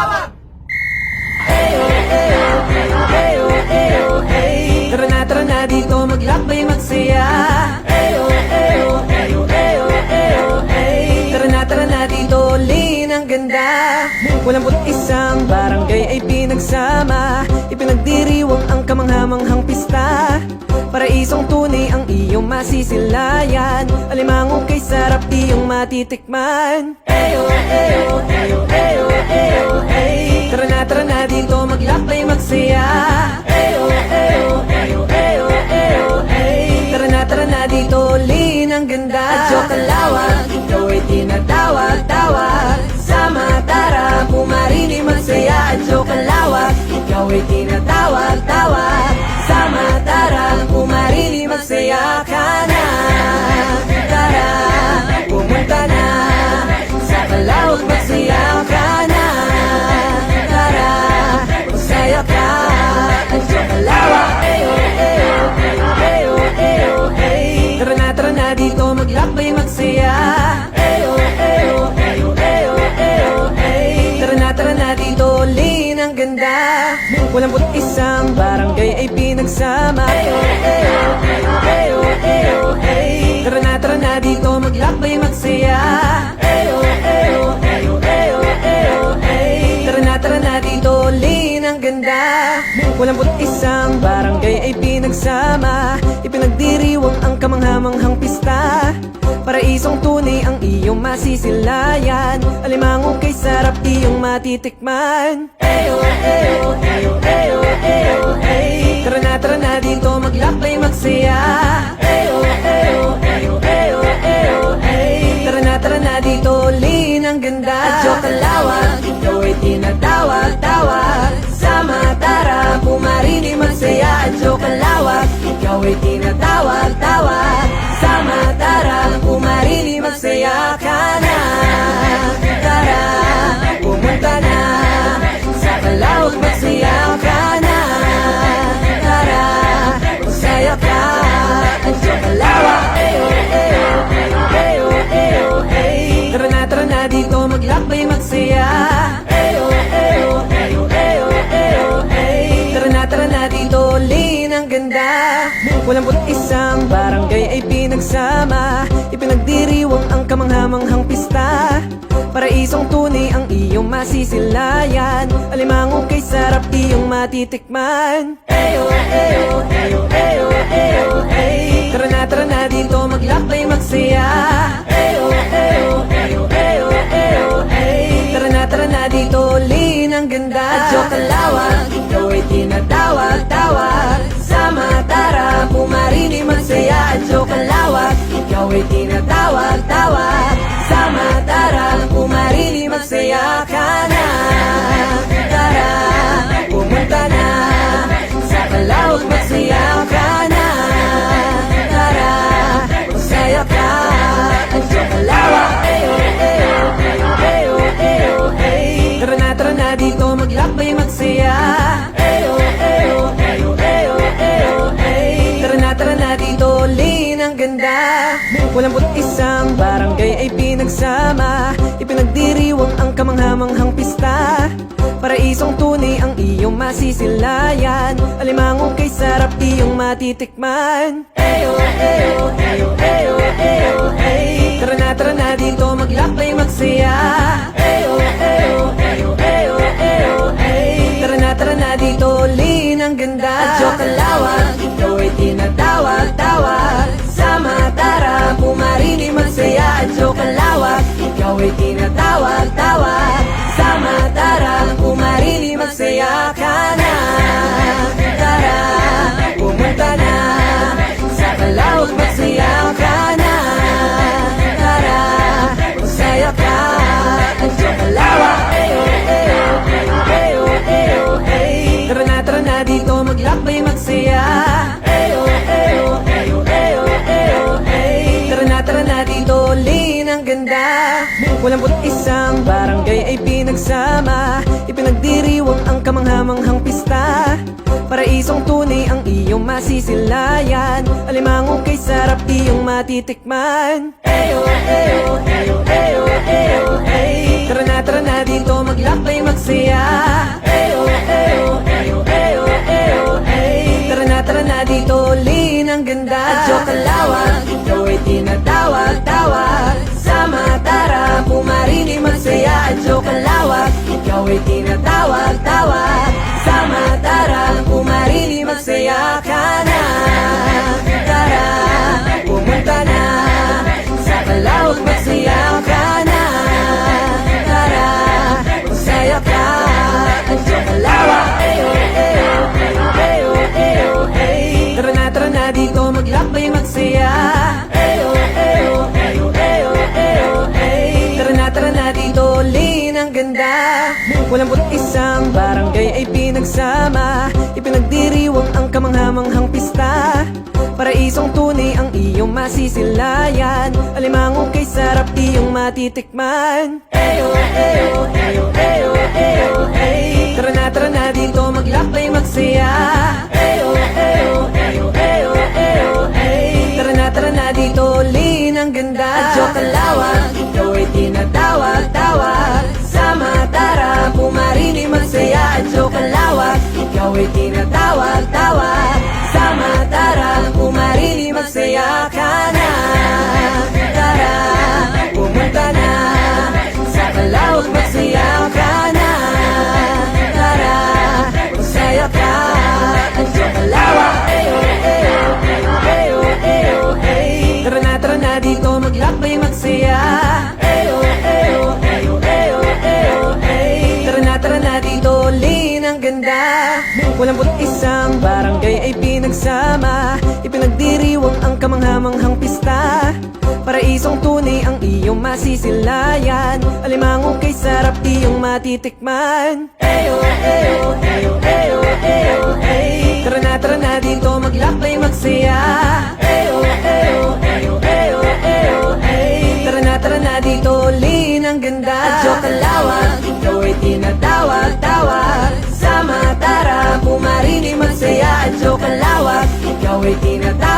tawag! Eyo, eyo, eyo, eyo, eyo, hey. Tara na dito, maglakbay, magsaya. Eyo, eyo, eyo, eyo, eyo, hey. Tara na dito, liin ang ganda. Walang isang barangay ay pinagsama, ipinagdiriwang ang kamanghamanghang pista. Paraisong tunay ang iyong masisilayan, alimango kay sarap iyong matitikman. Eyo, eyo, eyo, eyo, eyo, hey. Tara na dito, maglakbay, magsaya. Eyo, eyo, eyo, eyo, eyo, hey. Tara na dito, liin ang ganda. Adyo kalawag, ikaw ay tinatawag-tawag. Sama, tara, pumarini, magsaya. Adyo kalawag, ikaw ay tinatawag-tawag. Sama, tara, pumarini, magsaya ka na. Tara, pumunta na sa kalawag, magsaya ka na. Tara, magsaya ka. Adyo kalawag, eyo, eyo, eyo, eyo, eyo, hey. Tara na dito, maglakbay, magsaya. Eyo, eyo, eyo, eyo, eyo, hey. Tara na dito, liin ang ganda. Walang isang barangay ay pinagsama. Eyo, eyo, eyo, eyo, eyo, hey. Tara na dito, maglakbay, magsaya. Eyo, eyo, eyo, eyo, eyo, hey. Tara na dito, liin ang ganda. Walang isang barangay ay pinagsama, ipinagdiriwang ang kamanghamanghang pista. Paraisong tunay ang iyong masisilayan, alimango kay sarap iyong matitikman. Eyo, eyo, eyo, eyo, eyo, hey. Tara na dito, maglakbay, magsaya. Eyo, eyo, eyo, eyo, eyo, hey. Tara na dito, liin ang ganda. Adyo kalawag, ikaw ay tinatawag-tawag. Sama, tara, pumarini, magsaya. Adyo kalawag, ikaw ay tinatawag-tawag. Sama, tara, pumarini, magsaya ka na. Tara, pumunta na sa kalawag, magsaya ka na. Tara, magsaya ka. Adyo kalawag, eyo, eyo, eyo, eyo, eyo, hey. Tara na dito, maglakbay, magsaya. Eyo, eyo, eyo, eyo, eyo, hey. Tara na dito, liin ang ganda. Walang isang barangay ay pinagsama, ipinagdiriwang ang kamanghamanghang pista. Paraisong tunay ang iyong masisilayan, alimango kay sarap iyong matitikman. Eyo, eyo, eyo, eyo, eyo, hey. Tara na dito, maglakbay, magsaya. Eyo, eyo, eyo, eyo, eyo, hey. Tara na dito, liin ang ganda. Adyo kalawag, ikaw ay tinatawag-tawag. Sama, tara, pumarini, magsaya. Adyo kalawag, ikaw ay tinatawag-tawag. Sama, tara, pumarini, magsaya ka na. Tara, pumunta na sa kalawag, magsaya ka na. Tara, magsaya ka. Adyo kalawag, eyo, eyo, eyo, eyo, eyo, hey. Tara na dito, maglakbay, magsaya. Eyo, eyo, eyo, eyo, eyo, hey. Tara na dito, liin ang ganda. Walang isang barangay ay pinagsama, ipinagdiriwang ang kamanghamanghang pista. Paraisong tunay ang iyong masisilayan, alimango kay sarap iyong matitikman. Eyo, eyo, eyo, eyo, eyo, hey. Tara na dito, maglakbay, magsaya. Eyo, eyo, eyo, eyo, eyo, hey. Tara na dito, liin ang ganda. Adyo kalawag, ikaw ay tinatawag-tawag. Sama, tara, pumarini, magsaya. Adyo kalawag, ikaw ay tinatawag-tawag. Sama, tara, pumarini, magsaya ka na. Tara, pumunta na sa kalawag, magsaya ka na. Tara, magsaya ka. Adyo kalawag, eyo, eyo, eyo, eyo, eyo, hey. Tara na dito, maglakbay, magsaya. Eyo, eyo, eyo, eyo, eyo, hey. Tara na dito, liin ang ganda. Walang isang barangay ay pinagsama, ipinagdiriwang ang kamanghamanghang pista. Paraisong tunay ang iyong masisilayan, alimango kay sarap iyong matitikman. Eyo, eyo, eyo, eyo, eyo, hey. Tara na dito, maglakbay, magsaya. at joke ang lawak. Ikaw ay tinatawag-tawag. Sama tara, pumarili magsaya ka na. Tara, pumunta na sa Calawag, magsaya ka na. Tara, masaya ka at joke ang lawak. Eyo, eyo, eyo, eyo, eyo. Tara na dito maglakbay magsaya. Eyo, eyo, eyo, eyo, eyo, eyo. Tara na dito, lin ang ganda. Walang isang barangay ay pinagsama. Ipinagdiriwang ang kamanghamanghang pista. Paraisong tunay ang iyong masisilayan. Alimango kay sarap iyong matitikman. Eyo, eyo, eyo, eyo, eyo, eyo. Tara na dito maglakbay magsaya. Eyo, eyo, eyo, eyo, eyo, eyo. Tara na dito, lin ang ganda. At joke ang lawak, ikaw ay tinatawag-tawag. Sama tara, pumarili magsaya. At joke ang lawak, ikaw ay tinatawag-tawag. Sama tara, pumarili magsaya ka na. Tara, pumunta na sa Calawag, magsaya ka na. Tara, masaya ka at joke ang lawak. Eyo, eyo, eyo, eyo, eyo, eyo. Tara na dito maglakbay magsaya. Eyo, eyo, eyo, eyo, eyo, eyo. Tara na dito, lin ang ganda. Walang isang barangay ay pinagsama. Ipinagdiriwang ang kamanghamanghang pista. Paraisong tunay ang iyong masisilayan. Alimango kay sarap iyong matitikman. Eyo, eyo, eyo, eyo, eyo, eyo. Tara na dito maglakbay magsaya. Eyo, eyo, eyo, eyo, eyo, eyo. Tara na dito, lin ang ganda. At joke ang lawak, ikaw ay tinatawag-tawag. Sama tara, pumarili magsaya. At joke ang lawak, ikaw ay tinatawag.